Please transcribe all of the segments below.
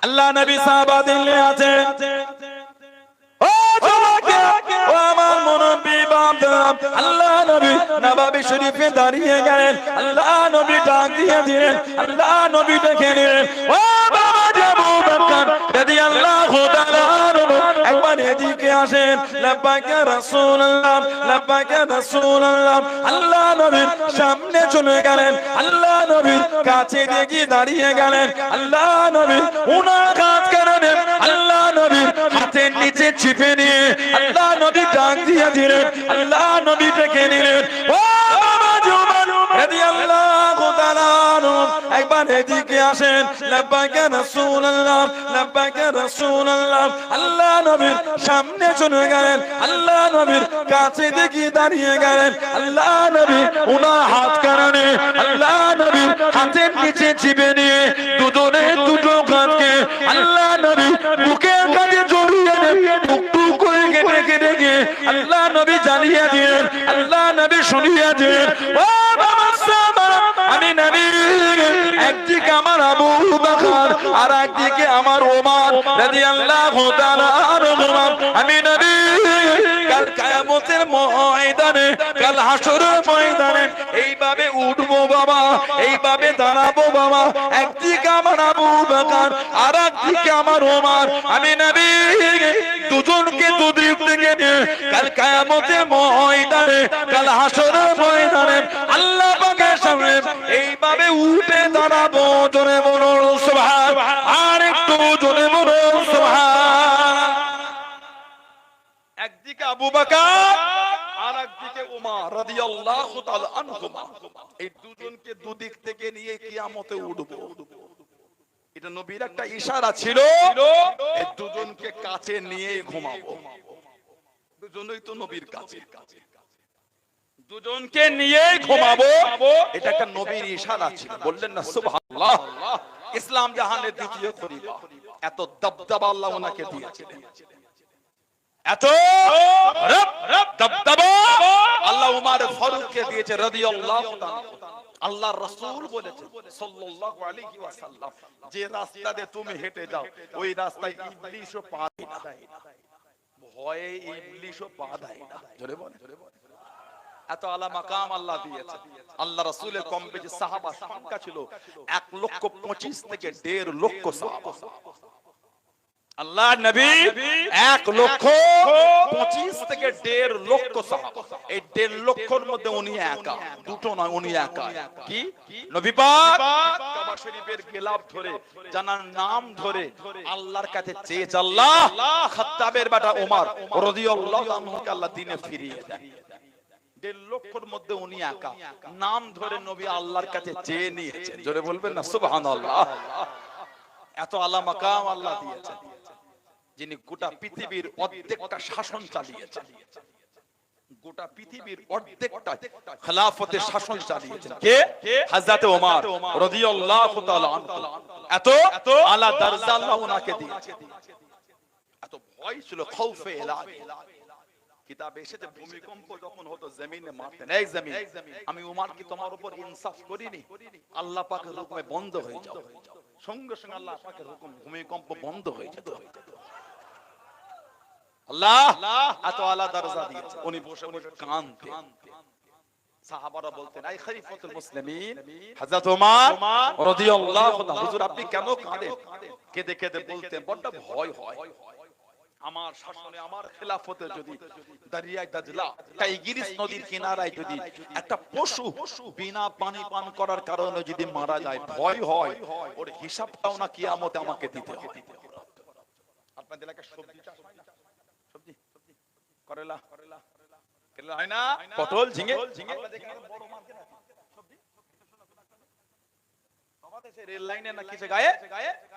আল্লাহ নবী সাহাবাদের নিয়ে আছে ও জমাকে ও আমার মুরব্বি বাবা আল্লাহ নবী নববী শরীফে দাঁড়িয়ে গেলেন আল্লাহ নবী ডাক দিয়ে দিলেন আল্লাহ নবী ডেকে নিলেন ও বাবা আবু বকর রাদিয়াল্লাহু তাআলা একবার এদিকে আসেন লাব্বাইক ইয়া রাসূলুল্লাহ লাব্বাইক ইয়া রাসূলুল্লাহ আল্লাহ নবীর সামনে চলে গেলেন আল্লাহ নবীর কাছে গিয়ে দাঁড়িয়ে গেলেন আল্লাহ নবী উনার কাজ করেন আল্লাহ নবীর হাতের নিচে চিপে নিয়ে আল্লাহ নবী ডাক দিয়ে দিলেন আল্লাহ নবী ডেকে নিলেন ও বাবা জুবান রাদিয়াল্লাহু তাআলা একবার এদিকে আসেন লাব্বাইক ইয়া রাসূলুল্লাহ লাব্বাইক ইয়া রাসূলুল্লাহ আল্লাহ নবীর সামনে চলে গেলেন আল্লাহ নবীর কাছে গিয়ে দাঁড়িয়ে গেলেন আল্লাহ নবী উনার হাত কারণে আল্লাহ নবীর হাতের নিচে চিপে নিয়ে দুজনে দুটো কাঁধকে আল্লাহ নবী বুকের কাছে জড়িয়ে টুকটুক করে কেটে কেটে গিয়ে আল্লাহ নবী জানিয়ে দিলেন আল্লাহ নবী শুনিয়ে দিলেন ও বাবা সাহাবারা আমি নবী একদিকে আমার আবু বকর আর একদিকে আমার ওমর রাদিয়াল্লাহু তাআলা আনহু আমি নবী কাল কিয়ামতের ময়দানে কাল হাসরের ময়দানে এইভাবে উঠবো বাবা এইভাবে দাঁড়াবো বাবা একদিকে আমার আবু বকর আর একদিকে আমার ওমর আমি নবী দুজনকে দুদিক থেকে নিয়ে কাল কিয়ামতের ময়দানে কাল হাসরের ময়দানে আল্লাহ পাকের সামনে এইভাবে উঠে দাঁড়াবো জোরে বলুন সুবহান আর একটু জোরে বলুন সুবহান একদিকে আবু বকর আর একদিকে ওমর রাদিয়াল্লাহু তাআলা আনহুমা এই দুজনকে দুদিক থেকে নিয়ে কিয়ামতে উঠবো এটা নবীর একটা ইশারা ছিল এই দুজনকে কাছে নিয়ে ঘুমাবো দুজনেই তো নবীর কাছে দুজনকে নিয়ে ঘুমাবো এটা একটা নবীর ইশারা ছিল বললেন না সুবহানাল্লাহ ইসলাম জাহানের দ্বিতীয় খলিফা এত দবদবা আল্লাহ ওনাকে দিয়েছিলেন এত দবদবা আল্লাহ উমর ফারুককে দিয়েছে রাদিয়াল্লাহু তাআলা আল্লাহর রাসূল বলেছেন সাল্লাল্লাহু আলাইহি ওয়াসাল্লাম যে রাস্তা দিয়ে তুমি হেঁটে যাও ওই রাস্তায় ইবলিসও পা দেয় না ভয়ে ইবলিসও পা দেয় না জোরে বলে এত আলা মাকাম আল্লাহ দিয়েছে আল্লাহ রাসূলের কম বেশি সাহাবা সংখ্যা ছিল 1,25,000 থেকে 1.5 লক্ষ সাহাবা আল্লাহ নবী 1,25,000 থেকে 1.5 লক্ষ সাহাবা এই 1.5 লক্ষের মধ্যে উনি একা দুটো নয় উনি একা কি নবী পাক কাবা শরীফের গিলাফ ধরে জানার নাম ধরে আল্লাহর কাছে চেয়েছে আল্লাহ খাত্তাবের বেটা ওমর রাদিয়াল্লাহু আনহুকে আল্লাহ দ্বীনে ফিরিয়ে দেন 1.5 লক্ষের মধ্যে উনি একা নাম ধরে নবী আল্লাহর কাছে চেয়ে নিয়েছেন জোরে বলবেন না সুবহানাল্লাহ এত আলা মাকাম আল্লাহ দিয়েছেন যিনি গোটা পৃথিবীর অর্ধেকটা শাসন চালিয়েছেন গোটা পৃথিবীর অর্ধেকটা খেলাফতের শাসন চালিয়েছেন কে হযরত ওমর রাদিয়াল্লাহু তাআলা আনহু এত আলা দরজা আল্লাহ ওনাকে দিয়েছেন এত ভয় ছিল খৌফে ইলাহি কিতাবে এসেছে ভূমিকম্প যখন হতো জমিনে মারতেন এই জমিন আমি ওমর কি তোমার উপর ইনসাফ করিনি আল্লাহ পাকের হুকুমে বন্ধ হয়ে যাও সঙ্গে সঙ্গে আল্লাহ পাকের হুকুম ভূমিকম্প বন্ধ হয়ে যেত আল্লাহ এত আলা দরজা দিয়েছে উনি বসে বসে কাঁদতেন সাহাবারা বলতেন এই খলিফাতুল মুসলিমিন হযরত ওমর রাদিয়াল্লাহু তাআলা হুজুর আপনি কেন কাঁদেন কেঁদে কেঁদে বলতেন বড় ভয় হয় আমার শাসনে আমার খেলাফতে যদি দরিয়ায় দাজলা টাইগ্রিস নদীর কিনারায় যদি একটা পশু বিনা পানি পান করার কারণে যদি মারা যায় ভয় হয় ওর হিসাবটাও না কিয়ামতে আমাকে দিতে হবে আপনাদের এলাকায় সবজি চাষ হয় না সবজি করেলা কেলা হয় না পটল ঝিঙে আমরা দেখি বড় মার্কেট আছে সবজি আমাদের সেই রেল লাইনে না কিসে গায়ে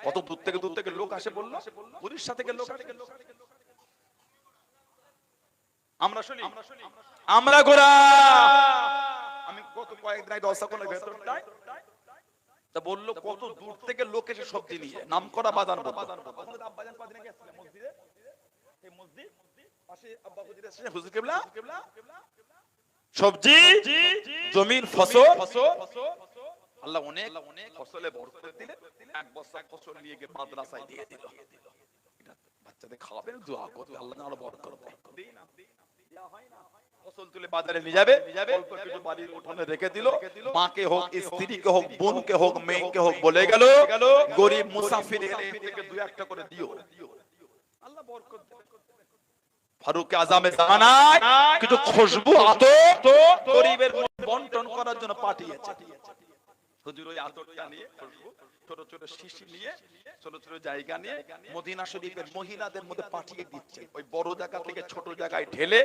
কত দূর থেকে লোক আসে বললো উড়িষ্যা থেকে লোক আসে আমরা শুনি আমরা গোরা আমি কত কয়েকদিন আগে দশাকোনার ভেতরটায় তা বললো কত দূর থেকে লোক এসে সবজি নিয়ে নাম করা বাজার আব্বাজান পাদিনে গেছিলেন মসজিদে এই মসজিদ পাশে আব্বা হুজুর এসে হুজুর কিবলা সবজি জমির ফসল আল্লাহ অনেক ফসলে বরকত দিলেন, এক বস্তা ফসল নিয়ে গিয়ে মাদ্রাসায় দিয়ে দিল। এটা বাচ্চাদের খাওয়াবেন, দোয়া করবে আল্লাহ যেন আরো বরকত দেয়। দেয়া হয় না, ফসল তুলে বাজারে নিয়ে যাবে, অল্প কিছু বাড়ির উঠোনে রেখে দিল, মাকে হোক, স্ত্রীকে হোক, বোনকে হোক, মেয়েকে হোক বলে গেল গরিব মুসাফির এলে থেকে দুই একটা করে দিও, আল্লাহ বরকত দেবে। ফারুক আজমে জামানায় কিছু খুশবু আতর গরিবের বন্টন করার জন্য পাঠিয়েছে। হুজুর ওই আতরটা নিয়ে, খুশবু ছোট ছোট শিশি নিয়ে, ছোট ছোট জায়গা নিয়ে মদিনা শরীফের মহিলাদের মধ্যে পাঠিয়ে দিচ্ছে। ওই বড় জায়গা থেকে ছোট জায়গায় ঢেলে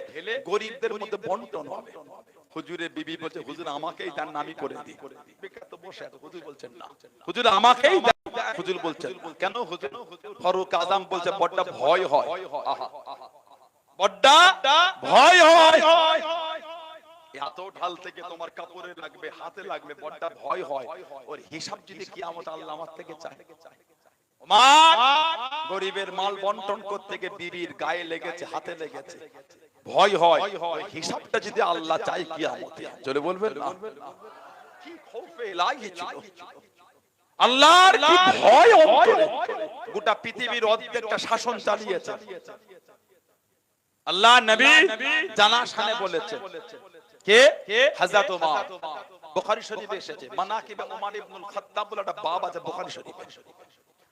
গরিবদের মধ্যে বন্টন হবে। হুজুরের বিবি বলছে, হুজুর আমাকেই দেন, আমি করে দিই। বেকার তো বসে আছে, হুজুর বলছেন না, হুজুর আমাকেই দেন। হুজুর বলছেন কেন? হুজুর ফারুক আজম বলছে বড়টা ভয় হয়, আহা বড়টা ভয় হয়, এত ঢাল থেকে তোমার কাপড়ে লাগবে, হাতে লাগবে, বড়টা ভয় হয়। ওর হিসাব যদি কিয়ামত আল্লাহ আমার থেকে চায়। গরিবের মাল বন্টন করতে গিয়ে বিবির গায়ে লেগেছে, হাতে লেগেছে, ভয় হয়। ওই হিসাবটা যদি আল্লাহ চায় কিয়ামতে, জোরে বলবেন না, কি খৌফে ইলাহি ছিল আল্লাহর, কি ভয় অন্তরে। গোটা পৃথিবীর অর্ধেকটা শাসন চালিয়েছে আল্লাহ। নবী জানা শানে বলেছে, কে? হযরত ওমর। বুখারী শরীফে এসেছে মানাকিবে ওমর ইবনুল খাত্তাব বলে একটা বাব আছে বুখারী শরীফে।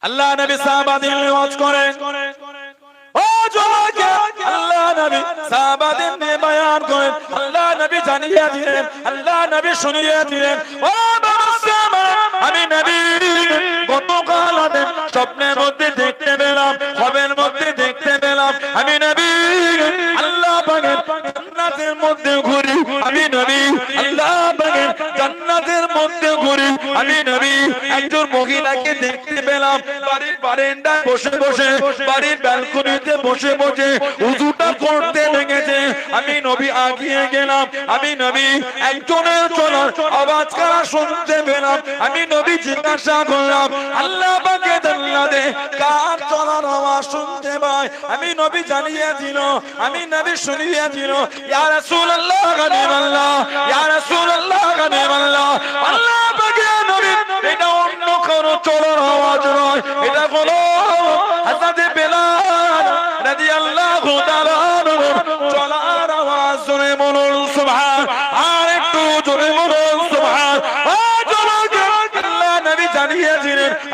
আল্লাহ নবী সাহাবাদের ওয়াজ করেন, ও যুবক, আল্লাহ নবী সাহাবাদের নিয়ে বয়ান করেন। আল্লাহ নবী জানিয়ে দিলেন, আল্লাহ নবী শুনিয়ে দিলেন, ও বাবা, আমি নবী গতকাল স্বপ্নের মধ্যে দেখতে পেলাম, খবের মধ্যে দেখতে পেলাম, আমি নবী আল্লাহ পাকের জান্নাতের মধ্যে ঘুরি, আমি নবী আল্লাহ পাকের জান্নাতের মধ্যে ঘুরি, আমি নবী একজন মহিলাকে দেখতে পেলাম বাড়ির বারান্দায় বসে বসে, বাড়ির ব্যালকনিতে বসে বসে উযুটা করতে লেগেছে। আমি নবী আগিয়ে গেলাম, আমি নবী একজনের চলার আওয়াজ কারা শুনতে পেলাম। আমি নবী জিজ্ঞাসা করলাম, আল্লাহ পাকে জান্নাতে কার চলার আওয়াজ শুনতে পাই? আমি নবী জানিয়ে দিল, আমি নবী শুনিয়ে দিল, ইয়া রাসূলুল্লাহ গানিমাল্লাহ, ইয়া রাসূলুল্লাহ গানিমাল্লাহ, আল্লাহ পাকে নবী এটা অন্য কারো চলার আওয়াজ নয়, এটা হলো হযরত বেলাল রাদিয়াল্লাহু তাআলা চলার আওয়াজ। জোরে বলুন সুবহান, আর একটু জোরে বলুন সুবহান।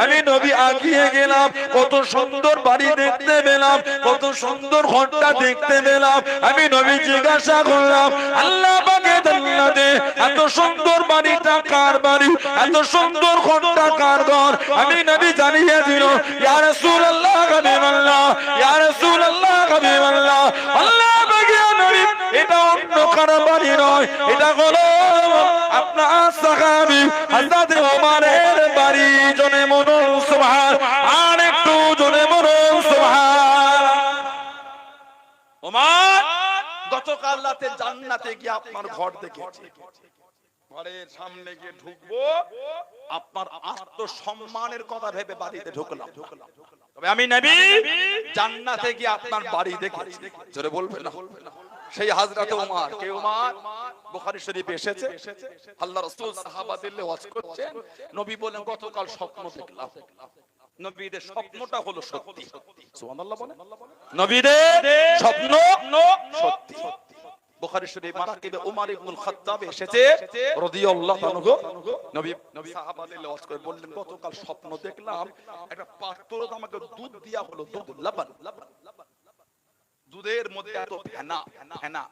আমি নবী আগিয়ে গেলাম, কত সুন্দর বাড়ি দেখতে পেলাম, কত সুন্দর ঘরটা দেখতে পেলাম। আমি নবী জিজ্ঞাসা করলাম, আল্লাহ পাকের জান্নাতে এত সুন্দর বাড়িটা কার বাড়ি, এত সুন্দর ঘরটা কার ঘর? আমি নবী জানিয়ে দিল, ইয়া রাসূলুল্লাহ হাবিবাল্লাহ, ইয়া রাসূলুল্লাহ হাবিবাল্লাহ, আল্লাহ পাকের নবী এটা অন্য কারো বাড়ি নয়, এটা হলো আপনার সাহাবী হযরত ওমরের বাড়ি। জোরে বলুন সুবহান, আর একটু জোরে বলুন সুবহান। ওমর গতকাল রাতে জান্নাতে গিয়ে আপনার ঘর দেখেছি, ঘরের সামনে গিয়ে ঢুকবো, আপনার আত্মসম্মানের কথা ভেবে বাড়িতে ঢুকলাম। তবে আমি নবী জান্নাতে গিয়ে আপনার বাড়ি দেখেছি। জোরে বলবেন না। সেই হযরত ওমর, কে ওমর? বুখারী শরীফে এসেছে, আল্লাহ রাসূল সাহাবাদের ওয়াজ করছেন, নবী বলেন গতকাল স্বপ্ন দেখলাম। নবীদের স্বপ্নটা হলো সত্যি, সুবহানাল্লাহ বলেন, নবীদের স্বপ্ন সত্যি। বুখারী শরীফ মানাকিবে ওমর ইবনুল খাত্তাব এসেছে রাদিয়াল্লাহু আনহু, নবী সাহাবাদের ওয়াজ করে বললেন গতকাল স্বপ্ন দেখলাম, একটা পাত্র আমাকে দুধ দিয়া হলো, দুধ লবণ, দুধের মধ্যে এত ফেনা ফেনা,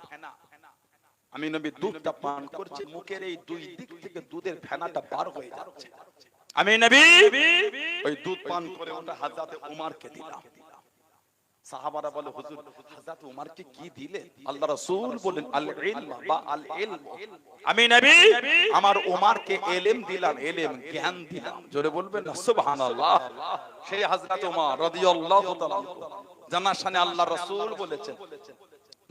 আমি নবী দুধটা পান করছি, মুখের এই দুই দিক থেকে দুধের ফেনাটা বার হয়ে যাচ্ছে। আমি নবী ওই দুধ পান করে ওটা হযরত ওমরকে দিলাম। সাহাবারা বলে, হুজুর হযরত ওমরকে কি দিলে? আল্লাহ রাসূল বলেন, আল ইলম বা আল ইলম, আমি নবী আমার ওমরকে ইলম দিলাম, ইলম জ্ঞান দিলাম। জোরে বলবেন না সুবহানাল্লাহ। সেই হযরত ওমর রাদিয়াল্লাহু তাআলা জানার শানে আল্লাহ রাসূল বলেছেন,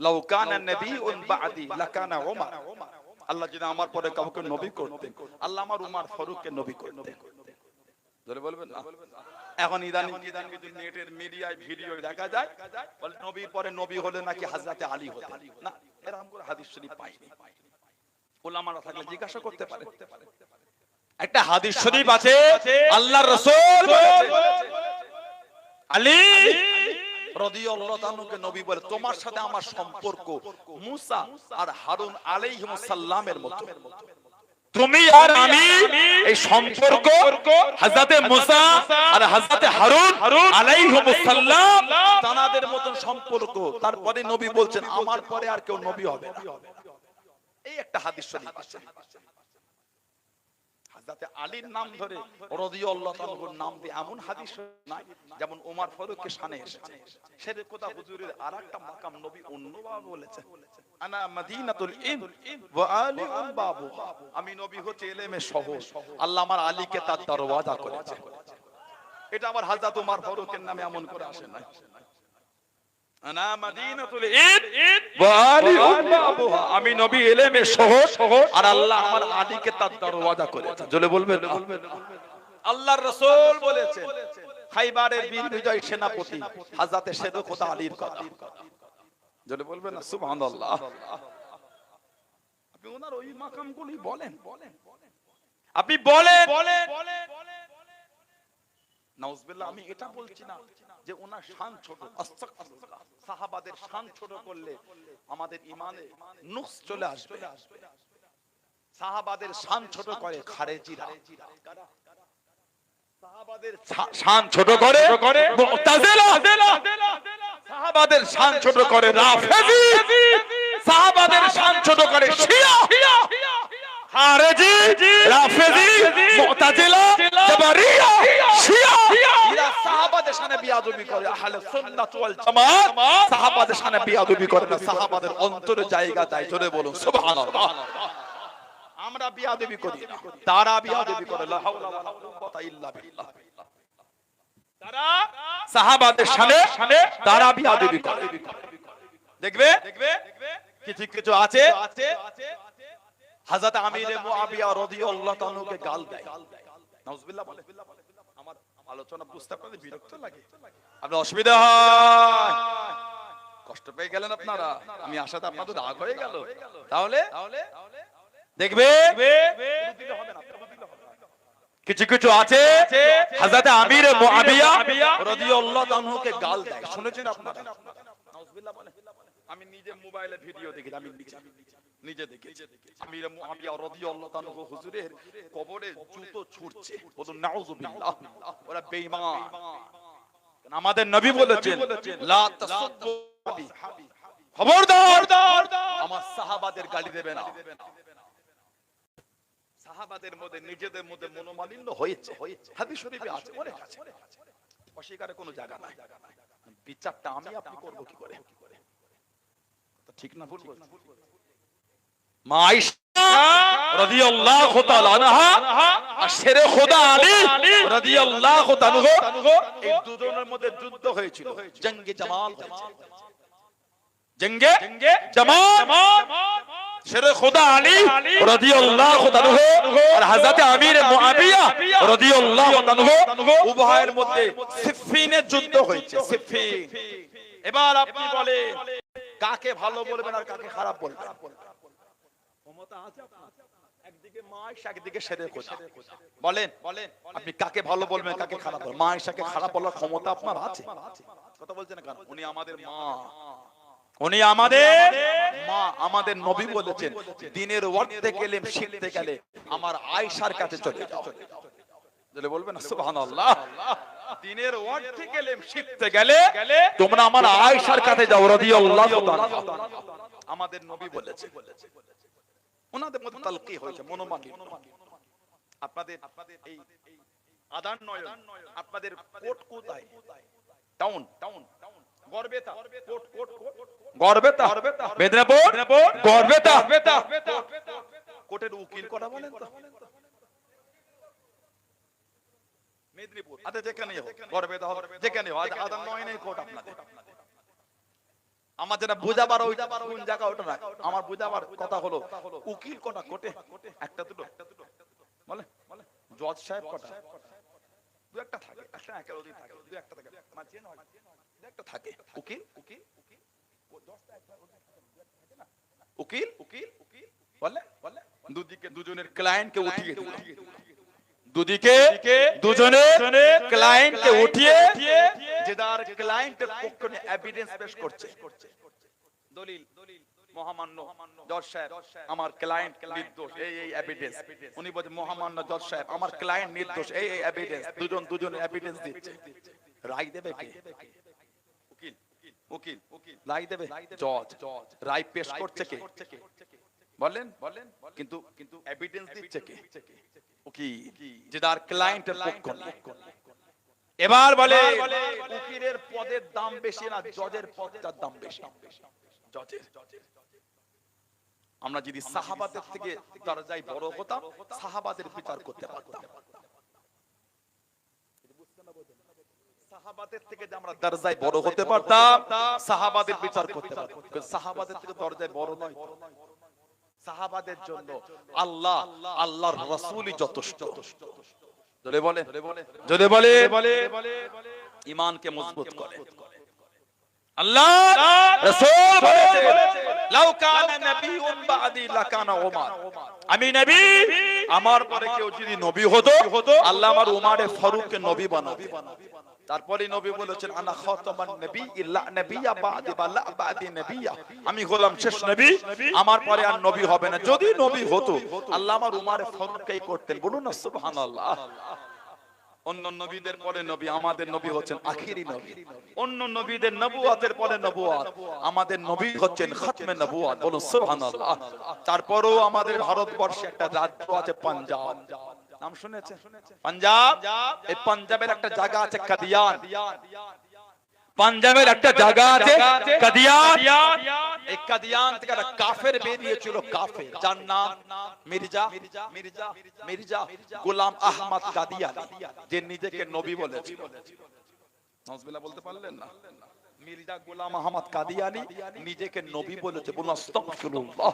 লাউ কানা নাবিয়্যুন বা'দি লাকানা ওমর, আল্লাহ যদি আমার পরে কাউকে নবী করতেন, আল্লাহ আমার ওমর ফারুককে নবী করতেন। জোরে বলবেন না। এখন ইদানিং নেটের মিডিয়ায় ভিডিও দেখা যায়, বলে নবীর পরে নবী হলে নাকি হযরত আলী হতেন। না, এরকম করে হাদিস শরীফ পাইনি। উলামারা থাকলে জিজ্ঞাসা করতে পারে। একটা হাদিস শরীফ আছে, আল্লাহর রাসূল বলেছে, আলী রাদিয়াল্লাহু তাআলাকে নবী বলে, তোমার সাথে আমার সম্পর্ক মুসা আর হারুন আলাইহিস সালামের মতো। তুমি আর আমি এই সম্পর্ক হযরতে মুসা আর হযরতে হারুন আলাইহিস সালাম তাদের মতন সম্পর্ক। তারপরে নবী বলছেন, আমার পরে আর কেউ নবী হবে না। এই একটা হাদিস শরীফ আছে। হযরতে আলীর নাম ধরে রাদিয়াল্লাহু তাআলার নাম দিয়ে এমন হাদিস নাই, যেমন ওমর ফারুককে শানে এসেছে। সেটা কথা হুজুরের আরেকটা মাকাম নবী অন্যভাবে বলেছেন, আনা মদিনাতুল ইলম ওয়া আলী বাবুহা, আমি নবী হচ্ছে ইলমের শহর, আল্লাহ আমার আলীকে তার দরওয়াজা করেছে। এটা আমার হযরত ওমর ফারুকের নামে এমন করে আসে না। আনা মদিনাতুল ইলম ওয়া আলী বাবুহা, আমি নবী ইলমের শহর আর আল্লাহ আমার আলীকে তার দরওয়াজা করেছে। জোরে বলবেন আল্লাহর রাসূল বলেছেন, খাইবারের বীর বিজয় সেনাপতি হযরতে শের খোদা আলীর কথা। জোরে বলবেন না সুবহানাল্লাহ। আপনি ওনার ওই মাকামগুলি বলেন, আপনি বলেন নাউজুবিল্লাহ। আমি এটা বলছি না যে ওনার শান ছোট, আস্তাগফিরুল্লাহ। সাহাবাদের শান ছোট করলে আমাদের ঈমানে নুকস চলে আসবে। সাহাবাদের শান ছোট করে খারেজিরা, সাহাবাদের শান ছোট করে মুতাজিলা, সাহাবাদের শান ছোট করে রাফিজি, সাহাবাদের শান ছোট করে শিয়া, খারেজি, রাফিজি, মুতাজিলা, জাবরিয়া, শিয়া। এরা সাহাবাদের শানে বিয়াদবি করে। আহলে সুন্নাত ওয়াল জামাত সাহাবাদের শানে বিয়াদবি করে না, সাহাবাদের অন্তরে জায়গা দেয়। জোরে বলুন সুবহানাল্লাহ। আমরা বিয়াদবি করি না, তারা বিয়াদবি করে। লা হাওলা ওয়ালা কুওয়াতা ইল্লা বিল্লাহ। তারা সাহাবাদের শানে তারা বিয়াদবি করে। দেখবে কিছু কিছু আছে হযরত আমির মুআবিয়া রাদিয়াল্লাহু তাআলাকে গাল দেয়। নাউজুবিল্লাহ বলে। আমার আলোচনা বুঝতে পারলে বিরক্ত লাগে, আপনার অসুবিধা হয়, কষ্ট পেয়ে গেলেন আপনারা। আমি আশাতে আপনাদের রাগ হয়ে গেল। তাহলে দেখবে কিছু কিছু আছে হযরত আমির মুআবিয়া রাদিয়াল্লাহু তাআলাকে গাল দেয়। শুনেছেন আপনারা? নাউজুবিল্লাহ বলে। আমি নিজে মোবাইলে ভিডিও দেখি, আমি নিজে দেখেছি আমির মুআবিয়া রাদিয়াল্লাহু তাআলা হুজুরের কবরে জুতো ছুঁড়ছে। বলুন নাউজুবিল্লাহ। ওরা বেঈমান। আমাদের নবী বলেছেন, লা তাসুব্বু খবরদার আমার সাহাবাদের গালি দেবে না। সাহাবাদের মধ্যে নিজেদের মধ্যে মনোমালিন্য হয়েছে, হাদিস শরীফে আছে, অনেক আছে, অস্বীকারের কোনো জায়গা নাই। বিচারটা আমি আপনি করব কি করে? ঠিক না ভুল বলছি? মা আয়েশা রাদিয়াল্লাহু তাআলা আনহা আর শেরে খোদা আলী রাদিয়াল্লাহু তাআলা, এই দুজনের মধ্যে যুদ্ধ হয়েছিল, জঙ্গে জামাল হয়েছে। জঙ্গে জামাল, শেরে খোদা আলী রাদিয়াল্লাহু তাআলা আর হযরত আমির মুআবিয়া রাদিয়াল্লাহু তাআলা উভয়ের মধ্যে সিফফিনের যুদ্ধ হয়েছে। সিফফিন। এবার আপনি বলেন কাকে ভালো বলবেন আর কাকে খারাপ বলবেন? ক্ষমতা আছে আপনার? একদিকে মা আয়েশা, একদিকে শেরে খোদা। বলেন আপনি কাকে ভালো বলবেন, কাকে খারাপ বলবেন? মা আয়েশাকে খারাপ বলার ক্ষমতা আপনার আছে? কথা বলছেন না কেন? উনি আমাদের মা, উনি আমাদের মা। আমাদের নবী বলেছেন, দ্বীনের অর্ধেক ইলম শিখতে গেলে আমার আয়েশার কাছে চলে যাও। বলে বলবেন না সুবহানাল্লাহ। দ্বীনের অর্ধেক ইলম শিখতে গেলে তোমরা আমার আয়েশার কাছে যাও রাদিয়াল্লাহু তাআলা। আমাদের নবী বলেছে। ওনাদের মধ্যে তালকি হয়েছে, মনোমালিন্য। আপনাদের এই আদান নয়, আপনাদের কোট কোথায়? Town Garhbeta, court Garhbeta, Medinipur Garhbeta. কোটের উকিল করা বলেন তো? মেদিনীপুর। আচ্ছা যেখানে হোক, গড়বেতা হোক, যেখানে হোক, আদান নয় নেই কোট আপনাদের। আমার যেটা বুঝাবার ওইটা কোন জায়গা ওটা না, আমার বুঝাবার কথা হলো উকিল কটা কোটে? একটা দুটো বলে, জজ সাহেব কটা? দু একটা থাকে, একটা একের অধিক থাকে, দু একটা থাকে, মাঝে নয় দু একটা থাকে। উকিল উকিল বলে দুদিকে দুজনের ক্লায়েন্টকে উঠিয়ে দিল। দুদিকে দুজনে ক্লায়েন্টকে উঠিয়ে যে তার ক্লায়েন্টের পক্ষে এভিডেন্স পেশ করছে, দলিল মহামান্য জজ সাহেব আমার ক্লায়েন্ট নির্দোষ, এই এই এভিডেন্স। উনি বলেন মহামান্য জজ সাহেব আমার ক্লায়েন্ট নির্দোষ, এই এই এভিডেন্স। দুজন এভিডেন্স দিচ্ছে। রায় দেবে কে? উকিল। উকিল রায় দেবে জজ। রায় পেশ করছে কে? বলেন। কিন্তু এভিডেন্স দিচ্ছে কে? উকিল, যে তার ক্লায়েন্টের পক্ষ। এবার বলে উকিলের পদের দাম বেশি না, জজের পদটার দাম বেশি। জজের, আমরা যদি সাহাবাদের থেকে দরজায় বড় হতাম, সাহাবাদের বিচার করতে পারতাম। সাহাবাদের থেকে যে আমরা দরজায় বড় হতে পারতাম, সাহাবাদের বিচার করতে পারতাম। সাহাবাদের থেকে দরজায় বড় নয়, সাহাবাদের জন্য আল্লাহ আল্লাহর রাসূলই যথেষ্ট। জোরে বলে ঈমানকে মজবুত করে। আল্লাহ রাসূল বলেছেন লাউ কানা নাবিয়্যুন বাদি লাকানা উমার, আমি নবী, আমার পরে কেউ যদি নবী হতো আল্লাহ আমার উমারে ফারুককে নবী বানাবে। তারপরে নবী বলেছেন আনা খাতামান নবী ইল্লা নবিয়্যা বাদি বালা বাদি নবিয়্যা, আমি হলাম শেষ নবী, আমার পরে আর নবী হবে না। যদি নবী হতো আল্লাহ আমার উমারে ফারুককেই করতেন। বলুন না সুবহানাল্লাহ। অন্য নবীদের পরে নবী, আমাদের নবী হচ্ছেন আখিরি নবী। অন্য নবীদের নবুয়াতের পরে নবুয়াত, আমাদের নবী হচ্ছেন খাতমে নবুয়াত। বলুন সুবহানাল্লাহ। তারপরেও আমাদের ভারতবর্ষে একটা রাজ্য আছে পাঞ্জাব, নাম শুনেছেন? পাঞ্জাব। এই পাঞ্জাবের একটা জায়গা আছে কাদিয়ান। পাঞ্জাবের একটা জায়গা আছে কাদিয়ান। এই কাদিয়ান থেকে একটা কাফের বেরিয়েছিল, কাফের যার নাম মির্জা গোলাম আহমদ কাদিয়ানি, যে নিজেকে নবী বলেছিল। নাউজুবিল্লাহ বলতে পারলেন না? মির্জা গোলাম আহমদ কাদিয়ানি নিজেকে নবী বলেছে। বলুন আস্তাগফিরুল্লাহ।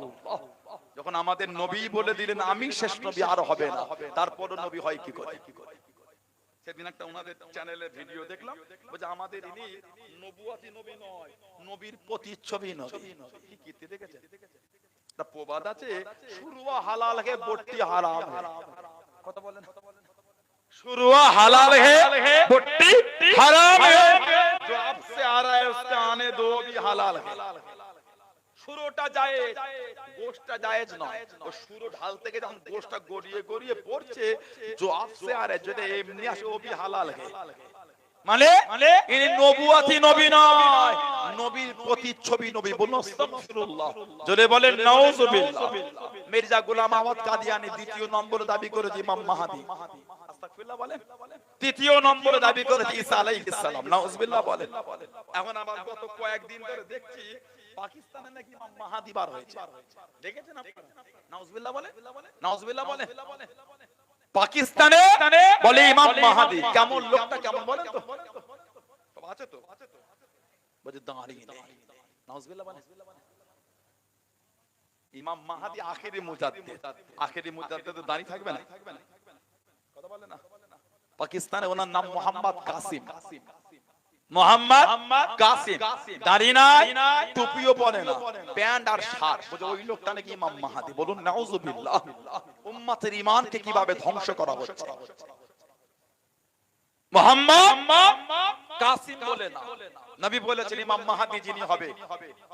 যখন আমাদের নবী বলে দিলেন আমি শেষ নবী, আর হবে না, তারপরও নবী হয় কি করে? সেদিন একটা ওনাদের চ্যানেলের ভিডিও দেখলাম, বলে আমাদের ইনি নবুয়াতি নবী নয়, নবীর প্রতিচ্ছবি নবী। কি কীর্তি দেখেছেন? একটা প্রবাদ আছে, শুরুয়া হালাল হে বট্টি হারাম হে। কথা বলেন। शुरुआ हलाल है बुट्टी हराम है, जो आपसे आ रहा है उसके आने दो भी हलाल है। শুরুটা জায়েজ, গোশটা জায়েজ নয়। ও শুরু ঢাল থেকে যখন গোশটা গড়িয়ে গড়িয়ে পড়ছে, जो आपसे आ रहा है যেটা এমনি আসে ও भी हलाल है। মানে ইনি নবুয়াতি নবী নয়, নবীর প্রতিচ্ছবি নবী। বলুন আস্তাগফিরুল্লাহ। জোরে বলেন নাউজুবিল্লাহ। মির্জা গোলাম আহমদ কাদিয়ানি দ্বিতীয় নম্বর দাবি করেছে ইমাম মাহদী। আস্তাগফিরুল্লাহ বলেন। তৃতীয় নম্বর দাবি করেছে ঈসা আলাইহিস সালাম। নাউজুবিল্লাহ বলেন। এখন আবার গত কয়েকদিন ধরে দেখছি পাকিস্তানে নাকি ইমাম মাহদী বার হয়েছে। দেখেছেন আপনারা? নাউজুবিল্লাহ বলেন। নাউজুবিল্লাহ বলেন। পাকিস্তানে বলে ইমাম মাহদী। কেমন লোকটা, কেমন বলেন তো? সব আছে তো? বলে দাঁড়িয়ে নেই। নাউজুবিল্লাহ বলেন। ইমাম মাহদী আখেরি মুজাদ্দিদ। আখেরি মুজাদ্দিদ দাঁড়িয়ে থাকবে না? কথা বলে না? পাকিস্তানে ওনার নাম মোহাম্মদ কাসিম। মোহাম্মদ কাসিম দাড়ি নাই, টুপিও পরে না, প্যান্ট আর শার্ট। বুঝে ওই লোকটা নাকি ইমাম মাহদী। বলুন নাউজুবিল্লাহ। উম্মতের ঈমানকে কিভাবে ধ্বংস করা হচ্ছে। মোহাম্মদ কাসিম বলে না, নবী বলেছেন ইমাম মাহদী যিনি হবে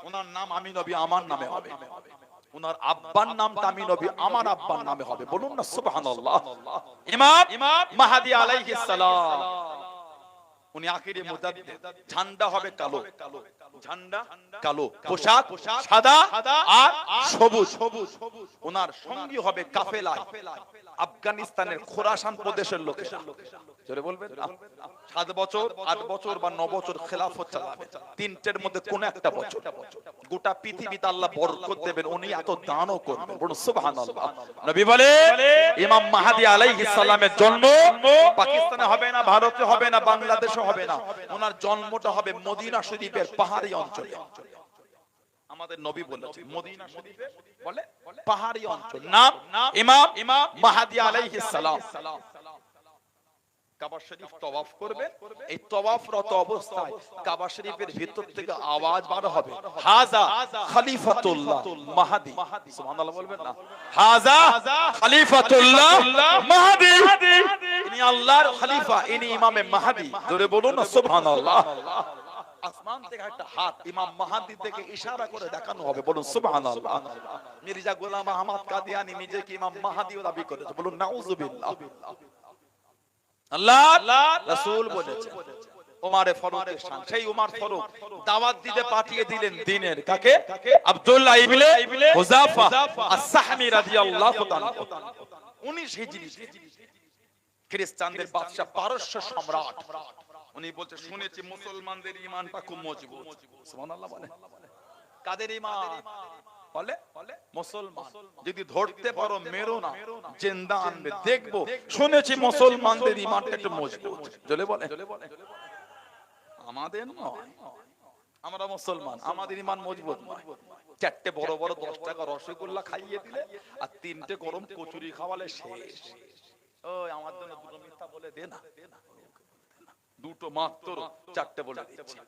ওনার নাম আমি নবী আমার নামে হবে, ওনার আব্বার নামটা আমি নবী আমার আব্বার নামে হবে। বলুন না সুবহানাল্লাহ। ইমাম মাহদী আলাইহিস সালাম উনি আখিরি মুজাদ্দিদ। ঝান্ডা হবে কালো, ঝান্ডা কালো, পোশাক সাদা আর সবুজ। ওনার সঙ্গী হবে কাফেলা আফগানিস্তানের খোরাসান প্রদেশের লোকেরা। জোরে বলবেন। 7 বছর 8 বছর বা 9 বছর খেলাফত চালাবে। তিনটের মধ্যে কোন একটা বছর গোটা পৃথিবীতে আল্লাহ বরকত দেবেন, উনি এত দানও করবেন। বলুন সুবহানাল্লাহ। নবী বলে ইমাম মাহদী আলাইহিস সালামের জন্ম পাকিস্তানে হবে না, ভারতে হবে না, বাংলাদেশে হবে না। ওনার জন্মটা হবে মদিনা শরীফের পাহাড়ি অঞ্চলে। আমাদের নবী বলেছে মদিনা শরীফের বলে পাহাড়ি অঞ্চল। নাম ইমাম মাহদী আলাইহিস সালাম। কাবা শরীফ তওয়াফ করবেন, এই তওয়াফরত অবস্থায় কাবা শরীফের ভিতর থেকে আওয়াজ বার হবে, হাযা খলিফাতুল্লাহ মাহদি। সুবহানাল্লাহ বলবেন না? হাযা খলিফাতুল্লাহ মাহদি, ইনি আল্লাহর খলিফা, ইনি ইমামে মাহদি। জোরে বলুন না সুবহানাল্লাহ। আসমান থেকে একটা হাত ইমাম মাহদি থেকে ইশারা করে দেখানো হবে, বলুন সুবহানাল্লাহ। মির্জা গোলাম আহমদ কাদিয়ানী নিজেকে ইমাম মাহদিও দাবি করেছে, বলুন নাউযুবিল্লাহ। আল্লাহ রাসূল বলেছে ওমর ফারুকের শান, সেই ওমর ফারুক দাওয়াত দিতে পাঠিয়ে দিলেন দিনের কাকে? আব্দুল্লাহ ইবনে হুযাফা আস-সাহমি রাদিয়াল্লাহু তাআলা। 19 হিজরি খ্রিস্টানদের বাদশা পারস্য সম্রাট, উনি বলতে শুনেছি মুসলমানদের ঈমানটা খুব মজবুত। সুবহানাল্লাহ বলে। কাদের ঈমান? বলে মুসলমান। যদি ধরতে পারো মেরো না, জিন্দা আনবে দেখবো। শুনেছি মুসলমানদের ঈমানটা একটু মজবুত। জলে বলে আমাদের নয়, আমরা মুসলমান, আমাদের ঈমান মজবুত নয়। চারটে বড় বড় 10 টাকা রসগোল্লা খাইয়ে দিলে আর 3টে গরম কচুরি খাওয়ালে শেষ। ওই আমার জন্য দুটো মিথ্যা বলে দে না, দুটো মাত্র, 4টে বলে দিচ্ছি।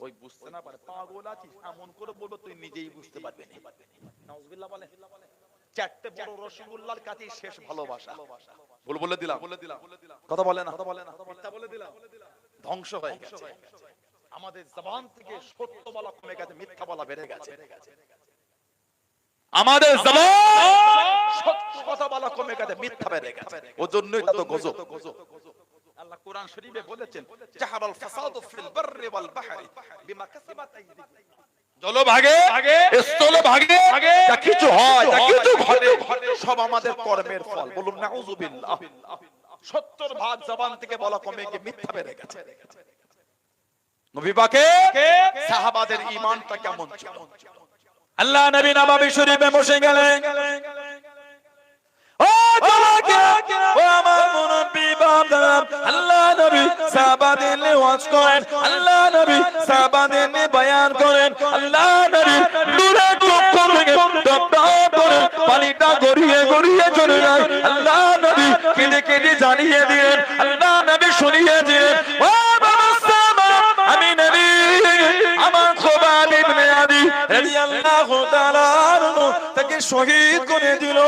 ওই বুঝতে না পারে পাগল আছিস এমন করে বলবো তুই নিজেই বুঝতে পারবি না। নাউজুবিল্লাহ বলে। 4টে বড় রসগোল্লার কাছে শেষ ভালোবাসা। বলে দিলাম কথা বলে না, মিথ্যা বলে দিলাম, ধ্বংস হয়ে গেছে। আমাদের জবান থেকে সত্য বলা কমে গেছে, মিথ্যা বলা বেড়ে গেছে। আমাদের জবান সত্য কথা বলা কমে গেছে, মিথ্যা বেড়ে গেছে। ওজন্যই এত গজব। আল্লাহ কোরআন শরীফে বলেছেন জাহারাল ফাসাদু ফিল বাররি ওয়াল বাহরি বিমা কাসাবাত আইদিকুম। জলভাগে স্থলভাগে যা কিছু হয়, যা কিছু ঘটে, সব আমাদের কর্মের ফল। বলুন নাউযুবিল্লাহ। 70% জবান থেকে বলা কমে গিয়ে মিথ্যা বেড়ে গেছে। নবী পাকের সাহাবাদের ঈমানটা কেমন ছিল? আল্লাহ নবী নববী শরীফে বসে গেলেন। ও তোমাকে ও আমার মুনব্বি বাবা, আল্লাহ নবী সাহাবাদের নিয়ে ওয়াজ করেন, আল্লাহ নবী সাহাবাদের নিয়ে বয়ান করেন, আল্লাহ নবী দূরে চক্ষু থেকে টপ টপ করে পানিটা গড়িয়ে গড়িয়ে চলে যায়। আল্লাহ নবী কেঁদে কেঁদে জানিয়ে দিলেন, আল্লাহ নবী শুনিয়ে দিলেন, ও বাবা সাহাবা, আমি নবী আমার খুবাব ইবনে আদি রাদিয়াল্লাহু তাআলা আনহু তাকে শহীদ করে দিল,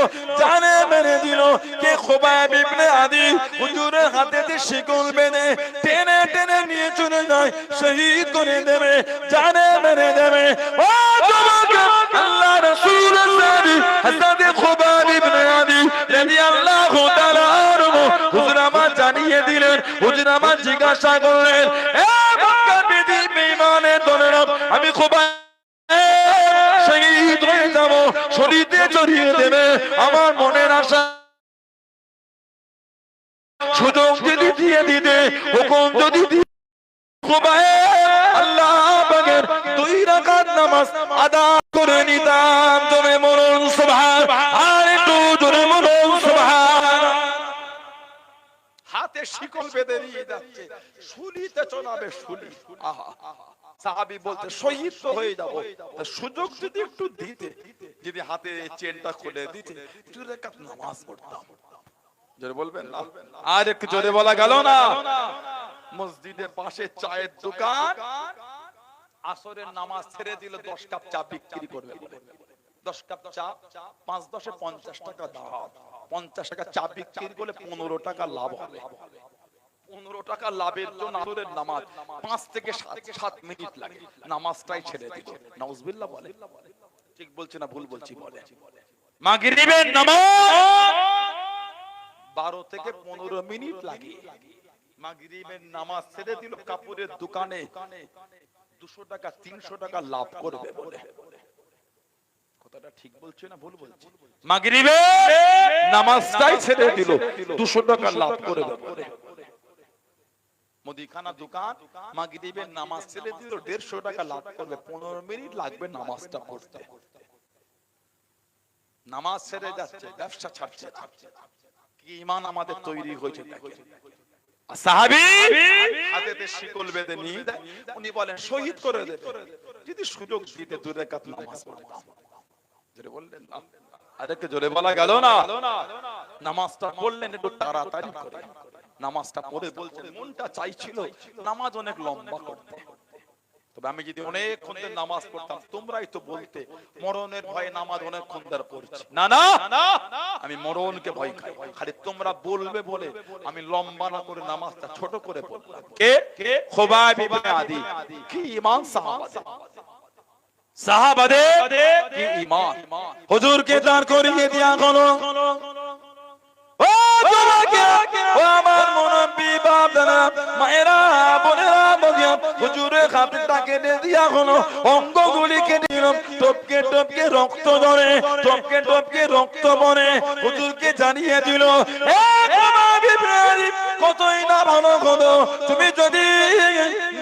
জানে মেরে দিল। কে? খুবাব ইবনে আদি। হুজুরের হাতে শিকল বেঁধে টেনে টেনে নিয়ে চলে যায়, শহীদ করে দেবে, জানে মেরে দেবে। ও যুবক, আল্লাহ রাসূলের সাহাবী হযরত খুবাব ইবনে আদি রাদিয়াল্লাহু তাআলা আনহু হুজুর আমার জানিয়ে দিলেন, হুজুর আমার জিজ্ঞাসা করলেন, এ মক্কার বেঈমানের দলেরা, আমি খুবাব শহীদ হয়ে যাব, শরীরে চড়িয়ে দেবে। আমার মনের আশা সুযোগ যদি দিয়ে দিতে, হুকুম যদি দিয়ে আল্লাহ পাকের 2 রাকাত নামাজ আদা করে নিতাম। জোরে বলুন সুবহান, আর একটু জোরে বলুন সুবহান। হাতে শিকল বেঁধে নিয়ে যাচ্ছে, শুলিতে চড়াবে শুলি। আহা, সাহাবী বলতে শহীদ তো হয়ে যাব, সুযোগ যদি একটু দিতে, যদি হাতে চেনটা খুলে দিতে, 2 রাকাত নামাজ পড়তাম। জোরে বলবেন না? আর একটু জোরে বলা গেল না? মসজিদের পাশে চায়ের দোকান, আসরের নামাজ ছেড়ে দিল 10 কাপ চা বিক্রি করবে বলে। 10 কাপ চা 5-10 এ 50 টাকা দাম। 50 টাকা চা বিক্রি করলে 15 টাকা লাভ হবে। 15 টাকা লাভের জন্য আসরের নামাজ 5 থেকে 7 মিনিট লাগে, নামাজটাই ছেড়ে দিল। নাউজুবিল্লাহ বলে। ঠিক বলছি না ভুল বলছি? বলে মাগরিবের নামাজ 12 থেকে 15 মিনিট লাগে। মাগরিবের নামাজ ছেড়ে দিল, কাপড়ের দোকানে 200 টাকা 300 টাকা লাভ করবে বলে। কথাটা ঠিক বলছি না ভুল বলছি? মাগরিবের নামাজটাই ছেড়ে দিল, 200 টাকা লাভ করবে বলে। মুদিখানা দোকান মাগরিবের নামাজ ছেড়ে দিল, 150 টাকা লাভ করবে, 15 মিনিট লাগবে নামাজটা পড়তে। নামাজ ছেড়ে যাচ্ছে, ব্যবসা ছাড়ছে। কি ঈমান আমাদের তৈরি হয়েছে দেখেন। সাহাবী হাতে শিকল বেঁধে নিয়ে যায়, উনি বলেন শহীদ করে দেবে, যদি সুযোগ দিতে 2 রাকাত নামাজ পড়তাম। জোরে বললেন না? আরেকটু জোরে বলা গেল না? নামাজটা পড়লেন একটু তাড়াতাড়ি করে, নামাজটা পড়ে বলছেন মনটা চাইছিল নামাজ অনেক লম্বা করতে, তবে আমি যদি অনেকক্ষণ ধরে নামাজ পড়তাম তোমরাই তো বলতে মরণের ভয়ে নামাজ অনেকক্ষণ ধরে পড়ছি। না না, আমি মরণকে ভয় খাই, খালি তোমরা বলবে বলে আমি লম্বা না করে নামাজটা ছোট করে পড়লাম। কে? খুবাইব ইবনে আদি। কি ঈমান সাহাবাদের কি ঈমান! হুজুরকে দাঁড় করিয়ে দেয়া হলো। ও তোমাকে, ও আমার মুরব্বি বাবারা, মায়েরা, বোনেরা, বলিয়া হুজুরের হাতটা কেটে দেয়া হলো, অঙ্গগুলি কেটে দিল, টপকে টপকে রক্ত ঝরে, টপকে টপকে রক্ত পড়ে, হুজুরকে জানিয়ে দিল, এ তোমার বিপ্লবী, কতই না ভালো হতো তুমি যদি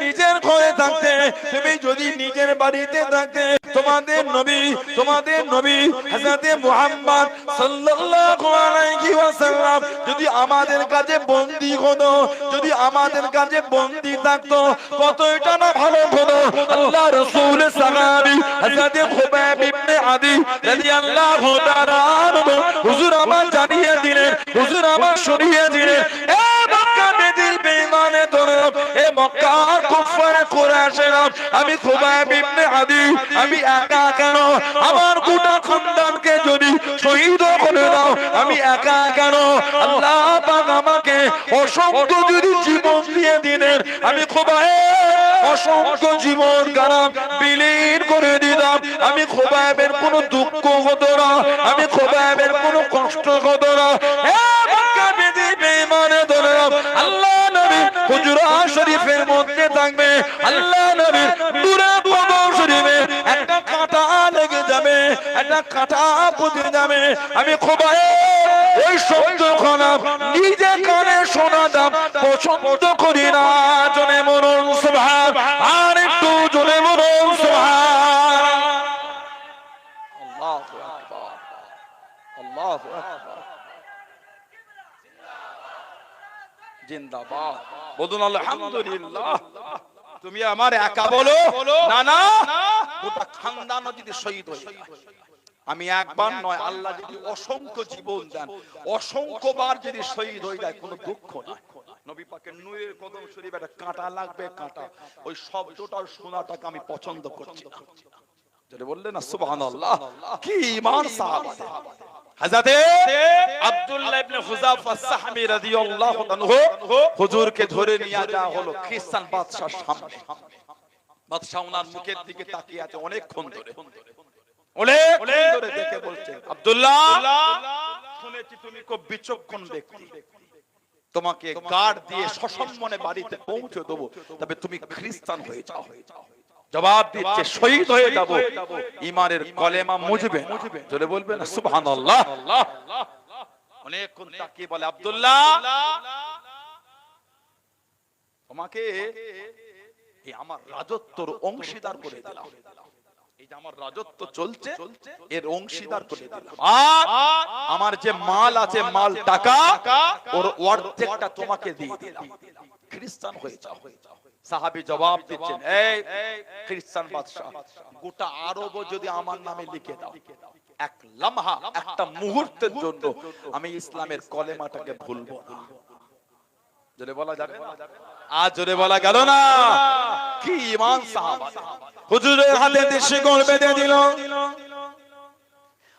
নিজের ঘরে থাকতে, তুমি যদি নিজের বাড়িতে থাকতে, তোমাদের নবী হযরত মুহাম্মদ সাল্লাল্লাহু আলাইহি ওয়াসাল্লাম যদি আমাদের কাছে বন্দী হতো, যদি আমাদের কাছে বন্দী থাকতো, কতটা না ভালো হতো। আল্লাহ রাসূল সাহাবী হযরত খুবাইব ইবনে আদি রাদিয়াল্লাহু তাআলা আনহু হুজুর আমার জানিয়ে দিলেন, হুজুর আমার শুনিয়ে দিলেন, এ মক্কা বেদিল বেঈমানে তোরা, এ মক্কা কুফার কুরাইশরা, আমি খুবাইব ইবনে আদি, আমি একা কেন, আমার গোটা খানদানকে যদি শহীদ করে দাও, আমি একা কেন, আল্লাহ পাক আমাকে অসংখ্য যদি জীবন দিয়ে দিলেন, আমি খুবাইব অসংখ্য জীবন গারাম বিলীন করে দিলাম, আমি খুবাইবের কোনো দুঃখ হতো না, আমি খুবাইবের কোনো কষ্ট হতো না। হে মক্কা বেদিল বেঈমানে তোরা, আল্লাহ নবী হুজরা শরীফের মধ্যে থাকবে, আল্লাহ নবীর নূরে কদম শরীফে একটা কাঁটা লেগে যাবে, একটা কাঁটা পুঁতে যাবে, আমি খুবাইব ওই শব্দখানা নিজে কানে শোনাতাম পছন্দ করি না। জনে মরণ সুবহান, আর একটু জনে মরণ সুবহান। আল্লাহু আকবার, আল্লাহু আকবার, জিন্দাবাদ, বলুন আলহামদুলিল্লাহ। তুমি আমার একা বলো না, না, গোটা খানদানও যদি শহীদ হয়ে যায়, আমি একবার নয়, আল্লাহ যদি অসংখ্য জীবন দেন, অসংখ্যবার যদি শহীদ হয়ে যায়, কোনো দুঃখ নাই। নবী পাকের নূরের কদম শরীফে একটা কাঁটা লাগবে, কাঁটা, ওই শব্দটার শোনাটাকে আমি পছন্দ করছি না। যেটা বললেন না সুবহানাল্লাহ, কি ঈমান সাহাবাদের। হযরত আব্দুল্লাহ ইবনে হুযাফা সাহমী রাদিয়াল্লাহু আনহু হুজুরকে ধরে নিয়ে যাওয়া হলো খ্রিস্টান বাদশার সামনে। বাদশা ওনার মুখের দিকে তাকিয়ে আছে অনেকক্ষণ ধরে, অনেকক্ষণ ধরে দেখে বলছেন, আব্দুল্লাহ, শুনেছি তুমি খুব বিচক্ষণ ব্যক্তি, তোমাকে গার্ড দিয়ে সসম্মানে বাড়িতে পৌঁছে দেবো, তবে তুমি খ্রিস্টান হয়ে যাও। জবাব দিচ্ছে শহীদ হয়ে যাব, ঈমানের কলেমা মুজবে, জোরে বলবেন না সুবহানাল্লাহ। অনেকক্ষণ তাকিয়ে বলে, আব্দুল্লাহ, তোমাকে এই আমার রাজত্বর অংশীদার করে দিলাম, এই যে আমার রাজত্ব চলছে এর অংশীদার করে দিলাম, আর আমার যে মাল আছে, মাল টাকা, ওর অর্ধেকটা তোমাকে দিয়ে দিলাম, খ্রিস্টান হয়ে যাও। সাহাবী জবাব দিচ্ছেন, এই খ্রিস্টান বাদশা, গোটা আরব যদি আমার নামে লিখে দাও, এক লম্হা, একটা মুহূর্তের জন্য আমি ইসলামের কলেমাটাকে ভুলবো না। জোরে বলা যাবে না? আজ জোরে বলা গেল না? কি ঈমান সাহাবা! হুজুরের হাতে দেশে গোল বেঁধে দিল,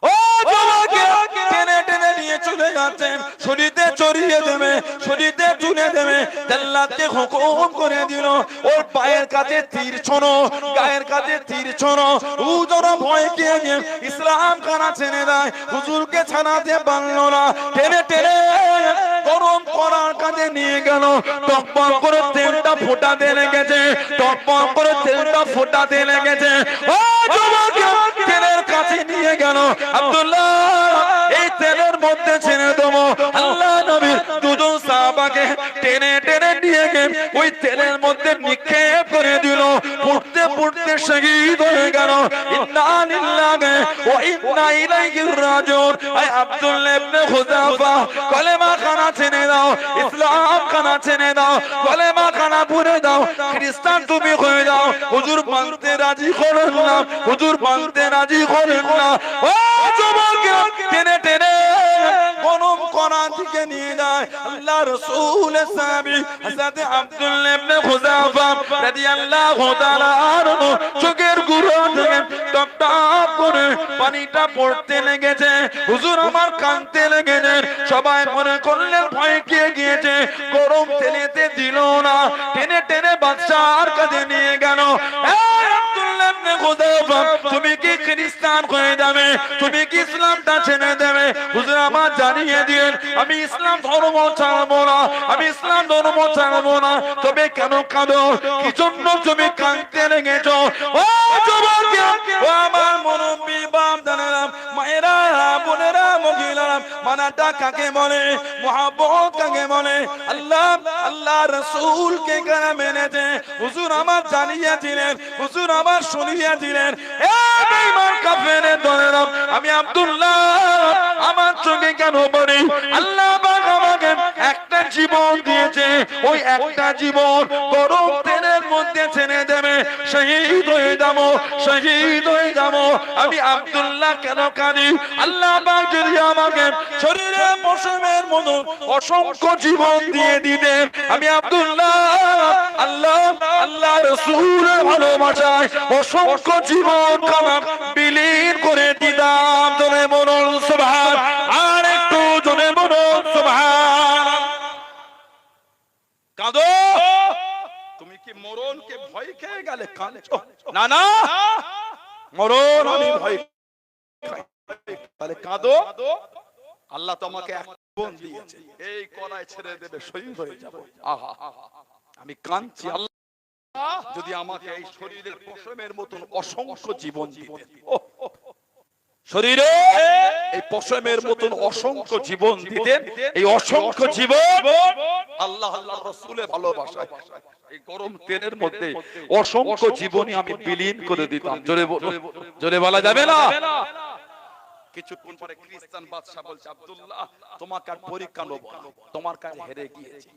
ও তোমাকে টেনে টেনে নিয়ে চলে যাচ্ছেন, শরীরে চড়িয়ে দেবে, শরীরে তুলে দেবে, জান্নাতে হুকুম করে দিল, ওর পায়ের কাছে তীর ছোনো, গায়ের কাছে তীর ছোনো, হুজুর ভয় পেয়ে গিয়ে ইসলাম খানা ছেড়ে দেয়, হুজুরকে ছাড়াতে পারল না, টেনে টেনে গরম করার কাছে নিয়ে গেল, টকবক করে তেলটা ফোটাতে লেগেছে, টকবক করে তেলটা ফোটাতে লেগেছে, ও তোমাকে তেলের কাছে নিয়ে গেল, আব্দুল্লাহ এই তেলের মধ্যে ছেড়ে দেবো, আল্লাহ নবী দুজন সাহাবাকে টেনে টেনে নিয়ে গিয়ে ওই তেলের মধ্যে নিক্ষেপ করে দিল, পড়তে পড়তে শহীদ হয়ে গেল। ইন্না লিল্লাহি ওয়া ইন্না ইলাইহি রাজিউন। আয় আব্দুল্লাহ ইবনে হুযাফা, কলেমা খানা ছেড়ে দাও, ইসলাম খানা ছেড়ে দাও, কলেমা খানা পড়ে দাও, খ্রিস্টান তুমি হয়ে যাও। হুজুর মানতে রাজি করেন না, হুজুর মানতে রাজি করেন না। ও যুবক টেনে টেনে গরম করার দিকে নিয়ে যায়। আল্লাহ রাসূলের সাহাবী হযরত আব্দুল্লাহ ইবনে খুযাফা রাদিয়াল্লাহু তাআলা আনহু চোখের গুঁড়ো থেকে টপ টপ করে পানিটা পড়তে লেগেছে। হুজুর আমার কাঁদতে লেগেছেন। সবাই মনে করলেন ভয় খেয়ে গিয়েছে, গরম তেলেতে দিল না, টেনে টেনে বাদশার কাছে নিয়ে গেল। এই আব্দুল্লাহ ইবনে খুযাফা, তুমি কি খ্রিস্টান হয়ে যাবে? তুমি কি ইসলামটা ছেড়ে দেবে? হুজুর আমার জানিয়ে দিন, আমি ইসলাম ধর্ম ছাড়বো না, আমি ইসলাম ধর্ম ছাড়বো না। তবে কেন কাঁদো? কি জন্য তুমি কাঁদতে লেগেছো? ও যুবক, ও আমার মুরব্বি বাপ দাদারা, মায়েরা, বোনেরা, মহিলারা, মানাটা কাকে বলে, মুহাব্বত কাকে বলে? আল্লাহ আল্লাহ রাসূলকে কারা মেনেছে? হুজুর আমার জানিয়েছিলেন, হুজুর আমার শুনিয়েছিলেন। এ বেঈমান কাফেরের দলেরা, আমি আব্দুল্লাহ আমার চোখে কেন পড়ি? আল্লাহ পাক আমাকে একটা জীবন দিয়েছে, ওই একটা জীবন গরম তেলের মধ্যে ছেড়ে দেবে, শহীদ হয়ে যাবো, শহীদ হয়ে যাবো। আমি আব্দুল্লাহ কেন কাঁদি? আল্লাহ পাক যদি আমাকে শরীরে পশমের মতো অসংখ্য জীবন দিয়ে দিতেন, আমি আব্দুল্লাহ আল্লাহ আল্লাহ রাসূলের ভালোবাসায় অসংখ্য জীবন কামাম বিলীন করে দিতাম। জোরে বলুন সুবহান, আর একটু জোরে বলুন সুবহান। কাঁদো, তুমি কি মরণকে ভয় খেয়ে গেলে কাঁদছো? না না, মরণ আমি ভয় তাহলে কাঁদো। আল্লাহ তোমাকে এক জীবন দিয়েছে, এই কড়াই ছেড়ে দেবে, শহীদ হয়ে যাবো। আহা, আমি কাঁদছি। আল্লাহ যদি আমাকে এই শরীরের পশমের মতন অসংখ্য জীবন দিতেন, শরীরে এই পশমের মতন অসংখ্য জীবন দিতেন, এই অসংখ্য জীবন আল্লাহ আল্লাহ রাসূলের ভালোবাসায় এই গরম তেলের মধ্যে অসংখ্য জীবনই আমি বিলীন করে দিতাম। জোরে জোরে বলা যাবে না? কিছুক্ষণ পরে খ্রিস্টান বাদশা বলছে, আব্দুল্লাহ তোমাকে আর পরীক্ষা নেব না, তোমার কাছে হেরে গিয়েছি,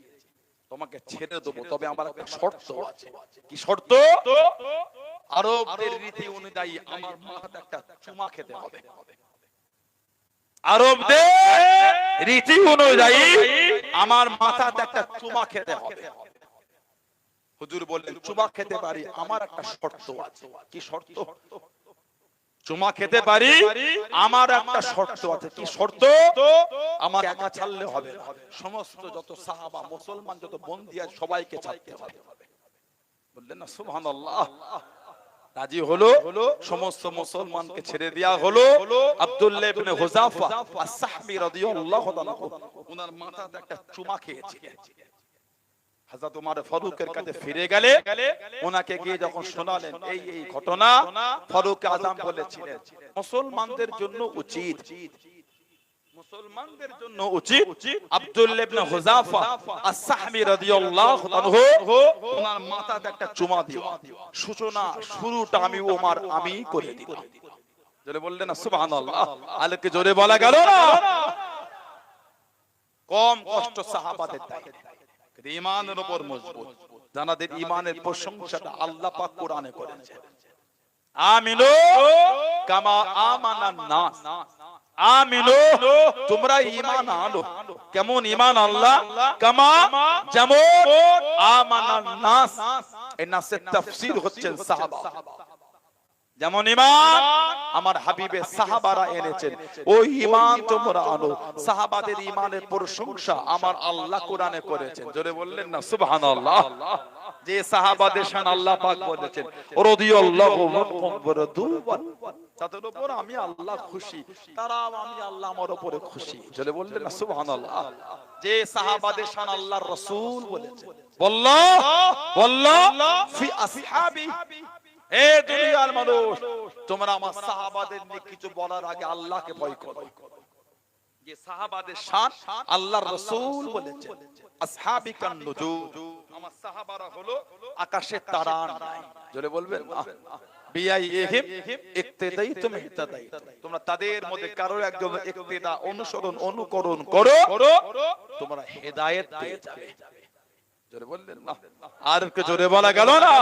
তোমাকে ছেড়ে দেবো, তবে আমার একটা শর্ত আছে। কি শর্ত? আরবদের রীতি অনুযায়ী আমার মাথাতে একটা চুমা খেতে হবে। আরবদের রীতি অনুযায়ী আমার মাথাতে একটা চুমা খেতে হবে। হুজুর বললেন, চুমা খেতে পারি, আমার একটা শর্ত আছে। কি শর্ত? চুমা খেতে পারি, আমার একটা শর্ত আছে। কি শর্ত? আমার একা ছাড়লে হবে না, সমস্ত যত সাহাবা মুসলমান যত বন্দী আছে সবাইকে ছাড়তে হবে। বললেন না সুবহানাল্লাহ? রাজি হলো, সমস্ত মুসলমানকে ছেড়ে দেয়া হলো। আব্দুল্লাহ ইবনে হুযাফা আস-সাহবী রাদিয়াল্লাহু তাআলা ওনার মাথাতে একটা চুমা খেয়েছিলেন। হযরত ওমর ফারুকের কাছে ফিরে গেলে ওনাকে গিয়ে যখন শোনালেন এই এই ঘটনা, ফারুক আযম বলেছিলেন, মুসলমানদের জন্য উচিত, মুসলমানদের জন্য উচিত আব্দুল্লাহ ইবনে হুযাফা আস-সাহবী রাদিয়াল্লাহু আনহু ওনার মাথাতে একটা চুমা দিও। সূচনা শুরুটা আমি ওমর আমি করে দিলাম। জোরে বললেন না সুবহানাল্লাহ? আলোকে জোরে বলা গেল না? কম কষ্ট সাহাবাদের দায়, ঈমানের উপর মজবুত, যাদের ঈমানের প্রশংসাটা আল্লাহ পাক কোরআনে করেছেন। আমিনু কামা আমানান নাস, আমিনু তোমরা ঈমান আনো। কেমন ঈমান আল্লাহ? কামা যেমন আমানান নাস। এই নাসের তাফসীর হচ্ছেন সাহাবা। যেমন ঈমান আমার হাবিবে সাহাবারা এনেছেন, ওই ঈমান তোমরা আনো। সাহাবাদের ঈমানের প্রশংসা আমার আল্লাহ কোরআনে করেছেন। জোরে বললেন না সুবহানাল্লাহ? যে সাহাবাদের শান আল্লাহ পাক বলেছেন, রাদিয়াল্লাহু আনহুম ওয়া রাদু আন, তাদের উপর আমি আল্লাহ খুশি, তারাও আমি আল্লাহ আমার উপরে খুশি। জোরে বললেন না সুবহানাল্লাহ? যে সাহাবাদের শান আল্লাহর রাসূল বলেছেন, ওয়াল্লাহ ফি আসহাবি, এ দুনিয়ার মানুষ তোমরা আমার সাহাবাদের নিয়ে কিছু বলার আগে আল্লাহকে ভয় করো। যে সাহাবাদের শান আল্লাহর রাসূল বলেছেন, আসহাবিকান নুজুম, আমার সাহাবারা হলো আকাশের তারা। জোরে বলবেন না? বিআইহিম ইক্তাদাইতুম ইহতাদাইতুম, তোমরা তাদের মধ্যে কারো একজন ইক্তেদা অনুসরণ অনুকরণ করো, তোমরা হেদায়েত পেয়ে যাবে। জোরে বললেন না? আর কে জোরে বলা গেল না?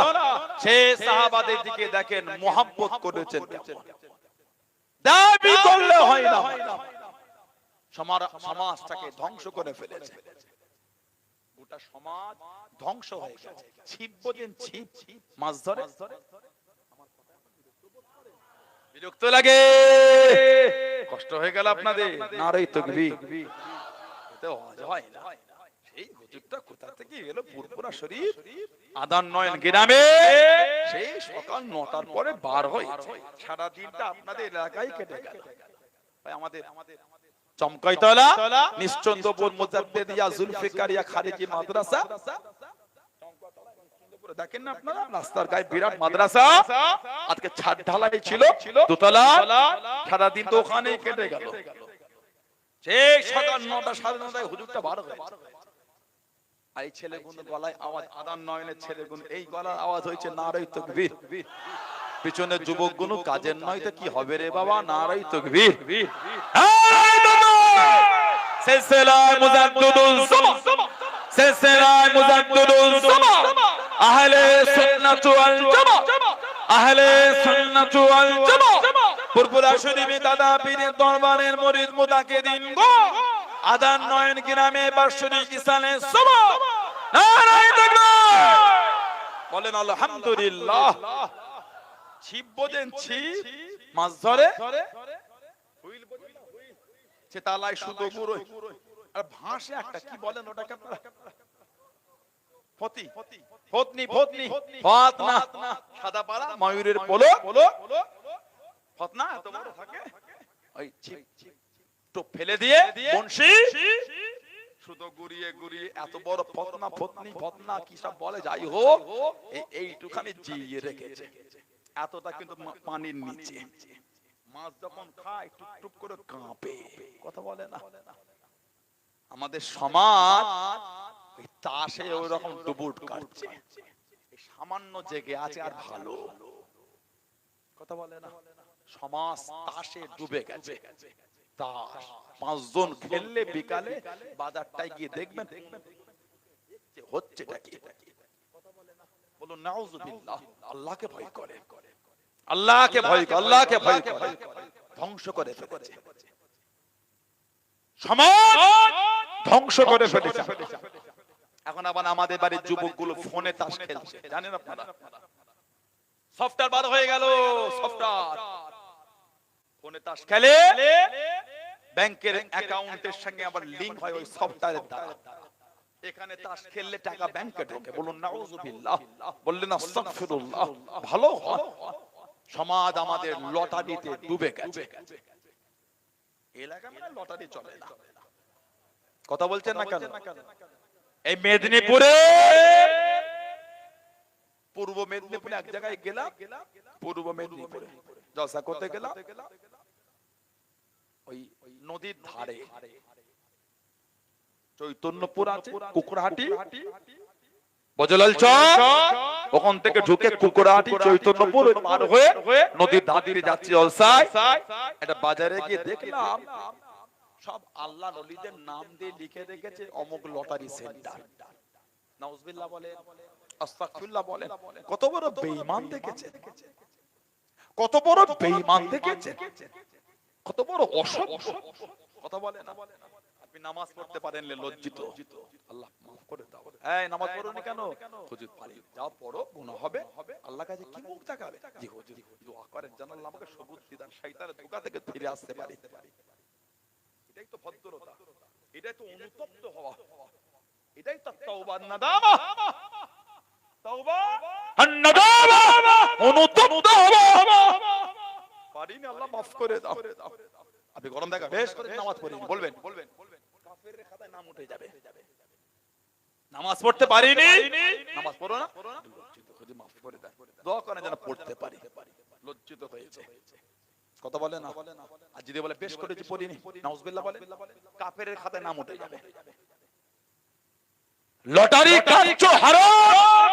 সে সাহাবাদের দিকে দেখেন মুহাব্বত করেছেন কেমন, দাবি করলে হয় না, সমাজটাকে ধ্বংস করে ফেলেছে, গোটা সমাজ ধ্বংস হয়ে গেছে। ছিপ বোঝেন, ছিপ মাছ ধরে, বিরক্ত লাগে, কষ্ট হয়ে গেল আপনাদের। নারায়ে তাকবীর, এতে আওয়াজ হয় না। সেই হুজুরটা কোথা থেকে এলো পুরপুরা শরীফ আদান নয়ন গ্রামে, সেই সকাল 9টার পরে বার হয়েছে, সারা দিনটা আপনাদের এলাকায় কেটে গেল। ভাই আমাদের চমকাইতলা নিশ্চন্দপুর মুজাদ্দিদিয়া জুলফিকারিয়া খারিজি মাদ্রাসা, দেখেন না আপনারা রাস্তার গায়ে বিরাট মাদ্রাসা, আজকে ছাদ ঢালাই ছিল দোতলা, সারা দিন তো ওখানেই কেটে গেল। সেই সকাল 9টা 9:30 হুজুরটা বার হয়েছে, এই ছেলেগুলো গলায় আওয়াজ, আদান নয়নের ছেলেগুলো এই গলার আওয়াজ হয়েছে নারায়ে তাকবীর। পিছনে যুবকগুলো কাজের নয় তো কি হবে রে বাবা, নারায়ে তাকবীর। সিলসিলায়ে মুজাদ্দিদুল জামান, সিলসিলায়ে মুজাদ্দিদুল জামান, আহলে সুন্নাত ওয়াল জামাত, আহলে সুন্নাত ওয়াল জামাত, পুরপুরা শরীফে দাদা পীরের দরবারের মুরিদ মুতাকিদিন গো, আদান নয়ন গ্রামে বার্ষিক ইসালে সমাজ, নারায়ে তাকবীর, বলেন আলহামদুলিল্লাহ। ছিপ বোঝেন, ছিপ মাছ ধরে, হুইল বোঝেন না, হুইল সে তালায় সুতো গুড়োয়, আর ভাষে একটা কি বলেন ওটাকে আপনারা, ফতি, ফতনি, ফতনি, ফতনা, সাদা পাড়া ময়ূরের পোলো, ফতনা এত বড় থাকে, ওই ছিপ টোপ ফেলে দিয়ে বংশী সুতো গুড়িয়ে গুড়িয়ে এত বড় ফতনা, ফতনি, ফতনা কি সব বলে, যাই হোক এইটুখানি জিয়ে রেখেছে, এতটা কিন্তু পানির নিচে। মাছ যখন খায় টুক টুক করে কাঁপে, কথা বলে না। আমাদের সমাজ ওই তাসে ওই রকম ডুবুট কাটছে, সামান্য জেগে আছে আর ভালো, কথা বলে না। সমাজ তাসে ডুবে গেছে, তাস 5 জন খেললে বিকালে বাজারটায় গিয়ে দেখবেন হচ্ছেটা কি, বলুন নাউজুবিল্লাহ। আল্লাহকে ভয় করে, আল্লাহকে ভয় করে, আল্লাহকে ভয় করে, ধ্বংস করে ফেলেছে সমাজ, ধ্বংস করে ফেলেছে। এখন আবার আমাদের বাড়ির যুবকগুলো ফোনে তাস খেলছে, জানেন আপনারা, সফটওয়্যার বার হয়ে গেল, সফটওয়্যার ফোনে তাস খেলে, ব্যাংকের অ্যাকাউন্টের সঙ্গে আবার লিংক হয় ওই সফটওয়্যারের দ্বারা, এখানে তাস খেললে টাকা ব্যাংকে ঢোকে, বলুন নাউজুবিল্লাহ, বললেন আস্তাগফিরুল্লাহ। ভালো হয়, সমাজ আমাদের লটারিতে ডুবে গেছে, এলাকা মানে লটারি চলে না, কথা বলছেন না কেন? এই মেদিনীপুরে, পূর্ব মেদিনীপুরে এক জায়গায় গেলাম, পূর্ব মেদিনীপুরে জলসা করতে গেলাম, ওই নদীর ধারে চৈতন্যপুর আছে, কুকুরহাটি, বজলাল চক, ওখান থেকে ঢুকে কুকুরহাটি চৈতন্যপুর পার হয়ে নদীর ধারে যাচ্ছি জলসায়, একটা বাজারে গিয়ে দেখলাম সব আল্লাহ ওলিদের নাম দিয়ে লিখে রেখেছে অমুক লটারি সেন্টার। নাউজুবিল্লাহ বলেন, আস্তাগফিরুল্লাহ বলেন, কত বড় বেঈমান দেখেছে, কত বড় বেঈমান দেখেছে, কত বড় অসভ্য, কথা বলে না। আপনি নামাজ পড়তে পারেন লজ্জিত, আল্লাহ মাফ করে দাও, এই নামাজ পড়োনি কেন, হুজুর পারি, যাও পড়ো, গুনাহ হবে, আল্লাহর কাছে কি মুখ দেখাবে, জি হুজুর দোয়া করেন যেন আল্লাহ আমাকে সবুজ দিদান শয়তানের ধোঁকা থেকে ফিরে আসতে পারি। এটাই তো ভদ্রতা, এটাই তো অনুতপ্ত হওয়া, এটাই তো তাওবা নাদামা, তাওবা আর নাদামা, অনুতপ্ত হওয়া। পারিনি, আল্লাহ মাফ করে দাও। আপনি গরম দেখা বেশ করে নামাজ পড়েন, বলবেন কাফেরের খাতায় নাম উঠে যাবে, নামাজ পড়তে পারিনি, নামাজ পড়ো না, লজ্জিত হয়ে মাফ করে দেন, দোয়া করেন যেন পড়তে পারি, লজ্জিত হয়েছে, কথা বলে না। আর যদি বলে বেশ করেছি পড়িনি, নাউজুবিল্লাহ বলে, কাফেরের খাতায় নাম উঠে যাবে। লটারি কাটছো হারাম,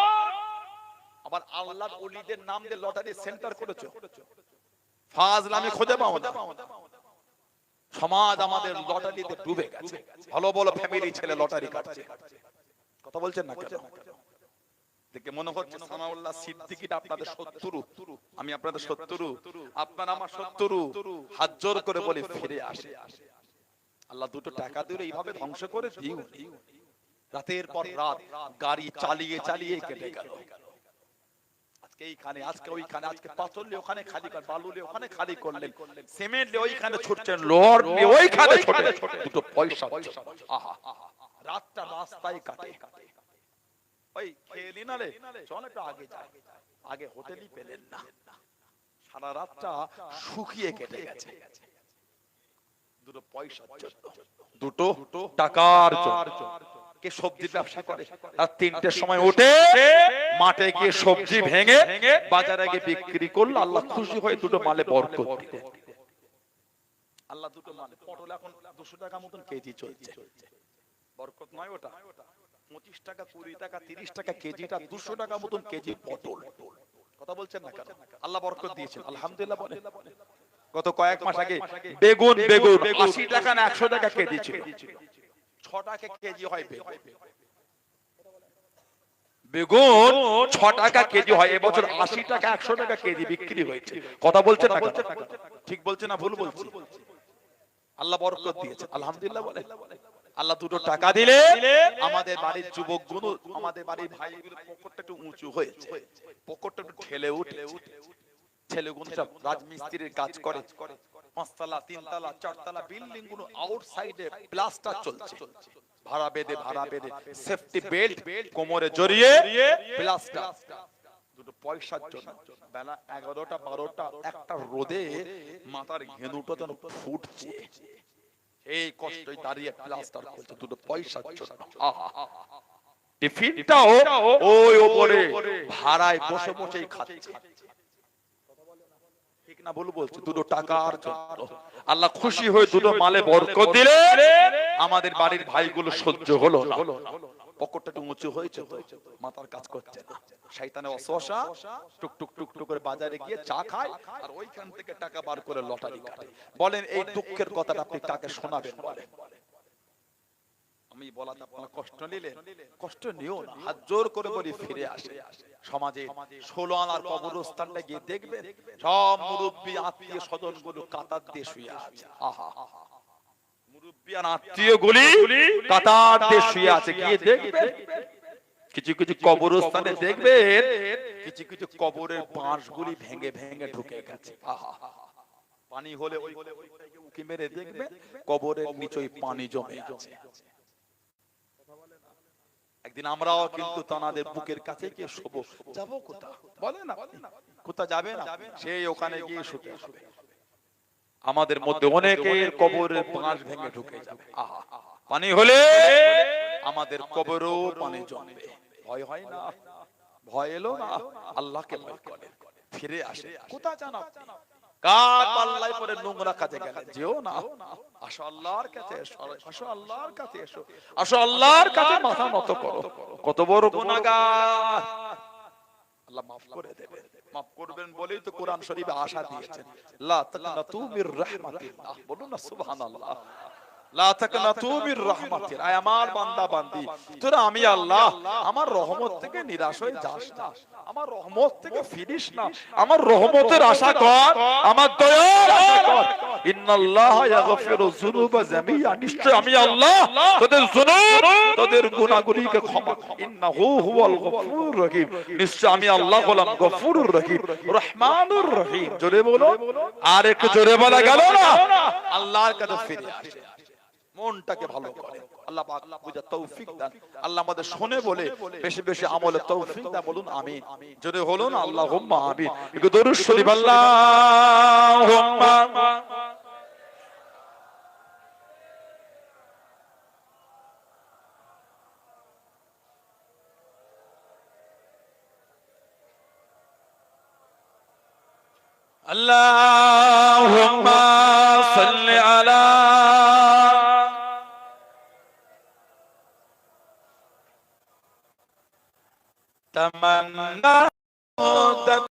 আবার আল্লাহর ওলিদের নাম দিয়ে লটারি সেন্টার করেছো, ফাজলামি খুঁজে পাও না। সমাজ আমাদের লটারিতে ডুবে গেছে, ভালো ভালো ফ্যামিলি ছেলে লটারি কাটছে, কথা বলছেন না কেন? দেখে মনে হচ্ছে সানাউল্লাহ সিদ্দিকীটা আপনাদের শত্রু, আমি আপনাদের শত্রু, আপনারা আমার শত্রু। হাত জোর করে বলি ফিরে আসে, আল্লাহ দুটো টাকা দিলে এইভাবে ধ্বংস করে দিও। রাতের পর রাত গাড়ি চালিয়ে চালিয়ে কেটে গেল। আজকে এইখানে, আজকে ওইখানে, আজকে পাথর নিয়ে ওখানে খালি করেন, বালু নিয়ে ওখানে খালি করলেন, সিমেন্ট নিয়ে ওইখানে ছুটছেন, লোহার নিয়ে ওইখানে ছোটে দুটো পয়সা। আহা, রাতটা রাস্তায় কাটে। ওই খেলি না রে, চল একটু আগে যাই, আগে হোটেলই পেলেন না, সারা রাতটা শুকিয়ে কেটে গেছে দুটো পয়সার জন্য, দুটো টাকার জন্য। কে সবজির ব্যবসা করে, আর 3টের সময় উঠে মাঠে গিয়ে সবজি ভেঙে বাজারে গিয়ে বিক্রি করলো, আল্লাহ খুশি হয়ে দুটো মালে বরকত দিতে। আল্লাহ দুটো মালে, পটল এখন 200 টাকা মতন কেজি চলছে, বরকত নয় ওটা? 25 টাকা, 20 টাকা, 30 টাকা কেজিটা, 200 টাকা মতন কেজি পটল। কথা বলছেন না কেন? আল্লাহ বরকত দিয়েছেন, আলহামদুলিল্লাহ বলে। গত কয়েক মাস আগে বেগুন 80 টাকা না 100 টাকা কেজি ছিল, 6 টাকা কেজি হয় বেগুন 6 টাকা কেজি হয়, এবছর 80 টাকা 100 টাকা কেজি বিক্রি হয়েছে। কথা বলছেন না? ঠিক বলছেন না ভুল বলছি? আল্লাহ বরকত দিয়েছে, আলহামদুলিল্লাহ বলে। আল্লাহ দুটো টাকা দিলে আমাদের বাড়ির যুবকগুলো, আমাদের বাড়ির ভাইগুলো পকেটটা একটু উঁচু হয়েছে, পকেটটা একটু ঠেলে উঠে, ছেলেগুলো সব রাজমিস্ত্রির কাজ করে, 5 তলা 3 তলা 4 তলা বিল্ডিং গুলো আউটসাইডে প্লাস্টার চলছে, ভাড়া বেঁধে সেফটি বেল্ট কোমরে জড়িয়ে প্লাস্টার, দুটো পয়সার জন্য বেলা 11টা 12টা একটা রোদে মাথার ঘেনুটা যেন ফুটছে, এই কষ্টই দাঁড়িয়ে প্লাস্টার করছে দুটো পয়সার জন্য। টিফিনটাও ওই ওপরে ভাড়ায় বসে বসেই খাচ্ছে, ঠিক না ভুল বলছি? দুটো টাকার জন্য আল্লাহ খুশি হয়ে দুটো মালে বরকত দিলে আমাদের বাড়ির ভাইগুলো সহ্য হলো না, পকেটটা একটু উঁচু হয়েছে তো মাথার কাজ করছে না, শয়তানের ওয়াসওয়াসা, টুক টুক করে বাজারে গিয়ে চা খায় আর ওইখান থেকে টাকা বার করে লটারি কাটে। বলেন এই দুঃখের কথাটা আপনি কাকে শোনাবেন? বলেন। আমি বলাতে আপনারা কষ্ট নিলেন, কষ্ট নিও না, হাত জোর করে বলি ফিরে আসে। সমাজে 16 আনার কবরস্থানটা গিয়ে দেখবেন সব মুরব্বী আত্মীয় স্বজন গুলো কাতার দিয়ে শুয়ে আছে। আহা, মুরব্বী আর আত্মীয় গুলি কাতার দিয়ে শুয়ে আছে, গিয়ে দেখবেন কিছু কিছু কবরস্থানে দেখবেন কিছু কবরের বাঁশগুলি ভেঙে ভেঙে ঢুকে গেছে। আহা, পানি হলে ওই উকি মেরে দেখবেন কবরের নিচে পানি জমে আছে। একদিন আমরাও কিন্তু তাদের বুকের কাছে গিয়ে শোবো, যাবো কোথা? বলে না কোথা যাবে না, সেই ওখানে গিয়ে শুতে হবে। আমাদের মধ্যে অনেকের কবরের বাঁশ ভেঙে ঢুকে যাবে। আহা, পানি হলে আমাদের কবরেও পানি জমবে। ভয় হয় না? ভয় এলো না? আল্লাহকে ভয় করে ফিরে আসে। কোথা জানা কার পাল্লায় পরে নোংরা কাজে গেলে যেও না, আসো আল্লাহর কাছে, আসো আল্লাহর কাছে, আসো আল্লাহর কাছে মাথা নত করো। কত বড় গুনাহগার, আল্লাহ মাফ করে দেবে, মাফ করবেন বলেই তো কোরআন শরীফে আশা দিয়েছেন, লা তাকনাতু মির রাহমাতিল্লাহ, বলুন না সুবহানাল্লাহ। লা তাকনাতু মির রাহমাতির, আয় আমার বান্দা বান্দি, তোরা আমি আল্লাহ আমার রহমত থেকে নিরাশ হয়ে যাস না, আমার রহমত থেকে ফিরিস না, আমার রহমতের আশা কর, আমার দয়ার আশা কর। ইন্নাল্লাহ ইয়াগফিরু যুনুবা জামিআ, নিশ্চয় আমি আল্লাহ তোদের যুনুব তোদের গুনাহগুলিকে ক্ষমা, ইন্নাহু হুয়াল গফুরুর রহিম, নিশ্চয় আমি আল্লাহ হলাম গফুরুর রহিম, রহমানুর রহিম। জোরে বলো, আর একটু জোরে বলা গেল না? আল্লাহর কাছে ফিরে আসে, মনটাকে ভালো করে। আল্লাহ পাক বুঝা তৌফিক দান। আল্লাহ আমাদের শুনে বলে বেশি বেশি আমলে তৌফিক দান। বলুন আমিন। জোরে হলো না আল্লাহুম্মা আমিন। একটু দরুদ শরীফ আল্লাহুম্মা আল্লাহুম্মা সাল্লি আলা তামান্না